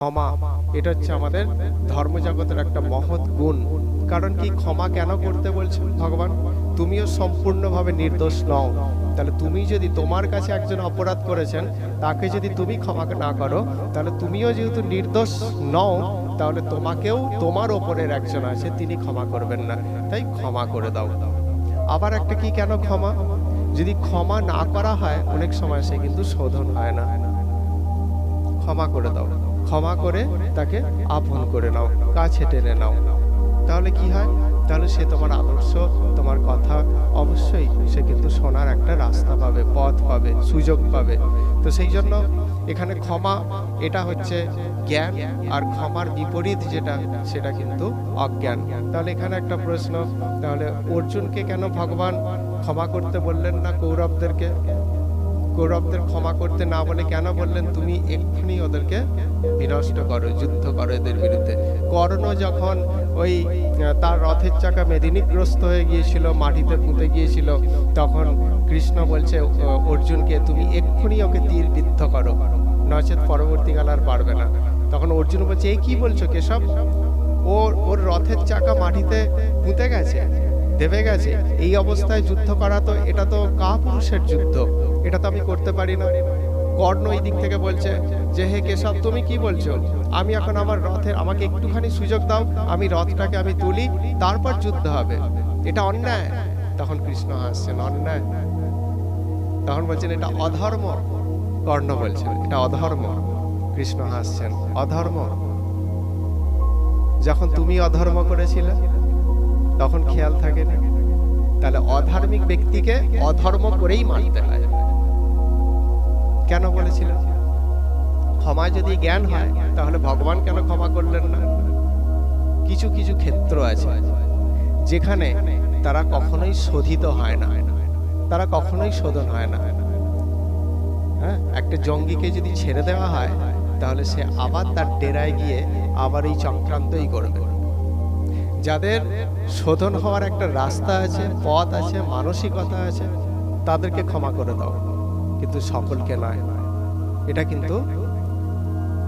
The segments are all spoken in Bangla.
ক্ষমা, এটা হচ্ছে আমাদের ধর্মজগতের একটা মহৎ গুণ। কারণ কি, ক্ষমা কেন করতে বলছেন ভগবান? তুমিও সম্পূর্ণভাবে নির্দোষ নও। তাহলে তুমি যদি, তোমার কাছে একজন অপরাধ করেছেন, তাকে যদি তুমি ক্ষমা না করো, তাহলে তুমিও যেহেতু নির্দোষ নও, তাহলে তোমাকেও, তোমার ওপরের একজন আছে, তিনি ক্ষমা করবেন না। তাই ক্ষমা করে দাও। আবার একটা কি, কেন ক্ষমা? যদি ক্ষমা না করা হয়, অনেক সময় সে কিন্তু শোধন হয় না। ক্ষমা করে দাও, ক্ষমা করে তাকে আপন করে নাও, কাছে টেনে নাও। তাহলে কি হয়? তাহলে সে তোমার আদর্শ, তোমার কথা অবশ্যই সে কিন্তু শোনার একটা রাস্তা পাবে, পথ পাবে, সুযোগ পাবে। তো সেই জন্য এখানে ক্ষমা, এটা হচ্ছে জ্ঞান, আর ক্ষমার বিপরীত যেটা, সেটা কিন্তু অজ্ঞান। তাহলে এখানে একটা প্রশ্ন, তাহলে অর্জুনকে কেন ভগবান ক্ষমা করতে বললেন না কৌরবদেরকে? কৌরবদের ক্ষমা করতে না বলে কেন বললেন, তুমি এক্ষুনি ওদেরকে বিনষ্ট করো, যুদ্ধ করো এদের বিরুদ্ধে? কর্ণ যখন ওই তার রথের চাকা মেদিনীগ্রস্ত হয়ে গিয়েছিল, মাটিতে পুঁতে গিয়েছিল, তখন কৃষ্ণ বলছে অর্জুনকে, তুমি এক্ষুনি ওকে তীর বিদ্ধ করো, নচেত পরবর্তীকাল আর পারবে না। তখন অর্জুন বলছে, এই কি বলছো কেশব? ওর রথের চাকা মাটিতে পুঁতে গেছে, দেবে গেছে, এই অবস্থায় যুদ্ধ করা, তো এটা তো কাপুরুষের যুদ্ধ, এটা তো আমি করতে পারি না। কর্ণ এই দিক থেকে বলছে যে, হে কেশব, তুমি কি বলছো? আমি এখন আমার রথের, আমাকে একটুখানি সুযোগ দাও, আমি রথটাকে আমি তুলি, তারপর যুদ্ধ হবে, এটা অন্যায়। তখন কৃষ্ণ হাসছেন, অন্যায়? তখন বলছেন এটা অধর্ম। কর্ণ বলছেন এটা অধর্ম, কৃষ্ণ হাসছেন, অধর্ম? যখন তুমি অধর্ম করেছিলে তখন খেয়াল থাকেনি? তাহলে অধার্মিক ব্যক্তিকে অধর্ম করেই মানতে হয়। কেন বলেছিল? ক্ষমা যদি জ্ঞান হয়, তাহলে ভগবান কেন ক্ষমা করলেন না? কিছু কিছু ক্ষেত্র আছে যেখানে তারা কখনোই শোধিত হয় না, তারা কখনোই শোধন হয় না। হ্যাঁ, একটা জঙ্গিকে যদি ছেড়ে দেওয়া হয়, তাহলে সে আবার তার ডেরায় গিয়ে আবার এই চক্রান্তই করবে। যাদের শোধন হওয়ার একটা রাস্তা আছে, পথ আছে, মানসিকতা আছে, তাদেরকে ক্ষমা করে দাও, কিন্তু সকলকে নয়। এটা কিন্তু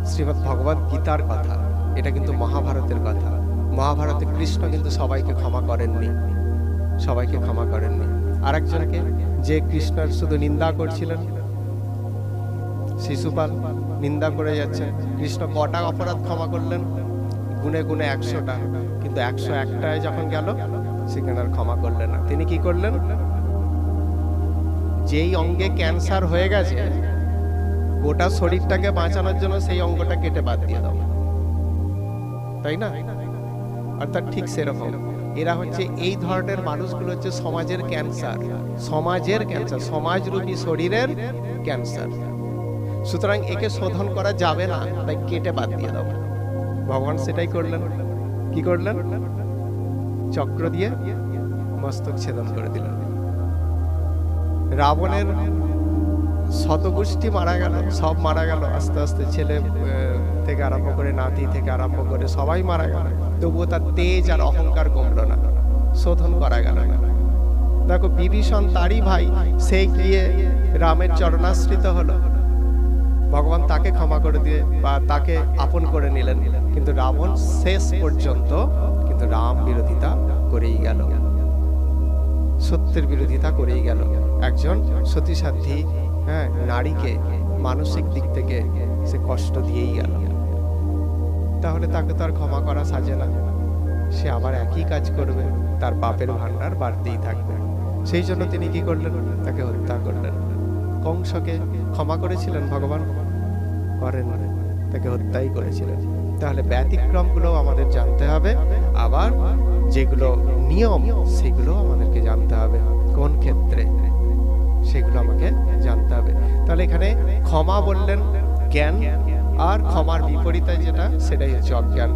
শ্রীমদ্ ভগবদ গীতার কথা, এটা কিন্তু মহাভারতের কথা। মহাভারতে কৃষ্ণ কিন্তু সবাইকে ক্ষমা করেননি, সবাইকে ক্ষমা করেননি। আরেকজনকে, যে কৃষ্ণের শুধু নিন্দা করছিলেন, শিশুপাল নিন্দা করে যাচ্ছেন, কৃষ্ণ কটা অপরাধ ক্ষমা করলেন? গুনে গুনে 100টা, কিন্তু 101টায় যখন গেল, সেখানে আর ক্ষমা করলেন না। তিনি কি করলেন? যেই অঙ্গে ক্যান্সার হয়ে গেছে, গোটা শরীরটাকে বাঁচানোর জন্য সেই অঙ্গটা কেটে বাদ দিয়ে দাও, তাই না? অর্থাৎ ঠিক সেরকম এরা হচ্ছে, এই ধরনের মানুষগুলো হচ্ছে সমাজের ক্যান্সার, সমাজের ক্যান্সার, সমাজরূপী শরীরের ক্যান্সার। সুতরাং একে শোধন করা যাবে না, তাই কেটে বাদ দিয়ে দাও। ভগবান সেটাই করলেন। কি করলেন? চক্র দিয়ে মস্তক ছেদন করে দিলেন। রাবণের শতগোষ্ঠী মারা গেল, সব মারা গেল আস্তে আস্তে, ছেলে থেকে আরম্ভ করে, নাতি থেকে আরম্ভ করে সবাই মারা গেল, তবুও তার তেজ আর অহংকার কমলো না, শোধন করা গেল না। দেখো, বিভীষণ তারই ভাই, সে গিয়ে রামের চরণাশ্রিত হলো, ভগবান তাকে ক্ষমা করে দিয়ে বা তাকে আপন করে নিলেন, কিন্তু রাবণ শেষ পর্যন্ত কিন্তু রাম বিরোধিতা করেই গেল, সত্যের বিরোধিতা করেই গেল। একজন সতীসাধ্যী নারীকে মানসিক দিক থেকে সে কষ্ট দিয়েই গেল। তাহলে তাকে তো আর ক্ষমা করা সাজে না, সে আবার একই কাজ করবে, তার পাপের ভান্ডার বাড়তেই থাকবে। সেই জন্য তিনি কি করলেন? তাকে হত্যা করলেন। কংসকে ক্ষমা করেছিলেন ভগবান? করেন, তাকে হত্যাই করেছিলেন। তাহলে ব্যতিক্রমগুলো আমাদের জানতে হবে, আবার যেগুলো নিয়ম সেগুলো আমাদেরকে জানতে হবে, কোন ক্ষেত্রে সেগুলো আমাকে জানতে হবে। তাহলে এখানে ক্ষমা বললেন জ্ঞান, আর ক্ষমার বিপরীতে যেটা, সেটাই হচ্ছে অজ্ঞান।